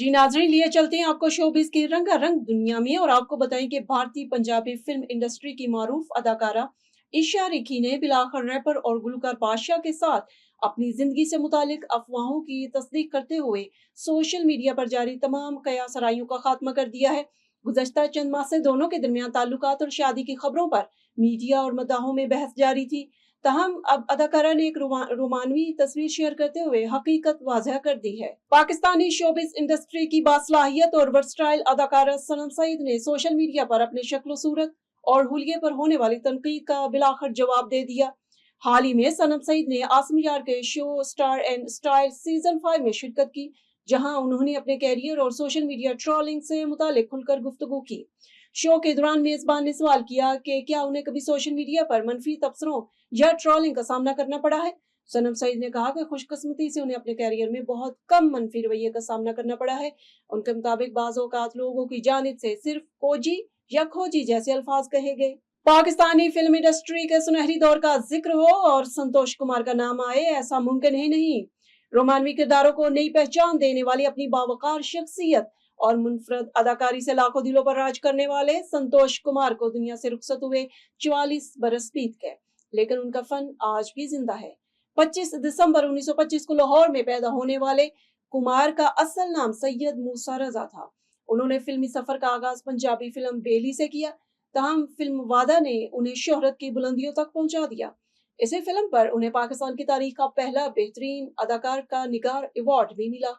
जी नाजरीन, लिए चलते हैं आपको शोबिस की रंगारंग दुनिया में और आपको बताएं कि भारतीय पंजाबी फिल्म इंडस्ट्री की मारूफ अदाकारा ईशा रिकी ने बिलाखर रैपर और गुलकार बादशाह के साथ अपनी जिंदगी से मुतालिक अफवाहों की तस्दीक करते हुए सोशल मीडिया पर जारी तमाम कयासराइयों का खात्मा कर दिया है। गुज़श्ता चंद माह से दोनों के दरमियान ताल्लुकात और शादी की खबरों पर मीडिया और मदाहों में बहस जारी थी। तहम अब अदाकारा ने एक रोमानवी तस्वीर शेयर करते हुए हकीकत वाज़ह कर दी है। पाकिस्तानी शोबिस इंडस्ट्री की बासलाहियत और वर्सटाइल अदाकारा सनम सईद ने सोशल मीडिया पर अपने शक्ल सूरत और हुलिये पर होने वाली तनकीद का बिलाखर जवाब दे दिया। हाल ही में सनम सईद ने आसम यार के show star and style season 5 में शिरकत की, जहां उन्होंने अपने कैरियर और सोशल मीडिया ट्रोलिंग से मुतालिक खुलकर गुफ्तगू की। शो के दौरान मेजबान ने सवाल किया कि क्या उन्हें कभी सोशल मीडिया पर मनफी तबसरों या ट्रोलिंग का सामना करना पड़ा है। सनम सईद ने कहा कि खुशकिस्मती से उन्हें अपने कैरियर में बहुत कम मनफी रवैये का सामना करना पड़ा है। उनके मुताबिक बाज़ औक़ात लोगों की जानिब से सिर्फ कोजी या खोजी जैसे अल्फाज कहे गए। पाकिस्तानी फिल्म इंडस्ट्री के सुनहरी दौर का जिक्र हो और संतोष कुमार का नाम आए, ऐसा मुमकिन ही नहीं। रोमानवी किरदारों को नई पहचान देने वाली अपनी बावकार शख्सियत और मुनफरद अदाकारी से लाखों दिलों पर राज करने वाले संतोष कुमार को दुनिया से रुखसत हुए 44 बरस बीत गए, लेकिन उनका फन आज भी जिंदा है। 25 दिसंबर 1925 को लाहौर में पैदा होने वाले कुमार का असल नाम सैयद मूसा रजा था। उन्होंने फिल्मी सफर का आगाज पंजाबी फिल्म बेली से किया, तहम फिल्म वादा ने उन्हें शोहरत की बुलंदियों तक पहुंचा दिया। इसी फिल्म पर उन्हें पाकिस्तान की तारीख का पहला बेहतरीन अदाकार का निगार अवार्ड भी मिला।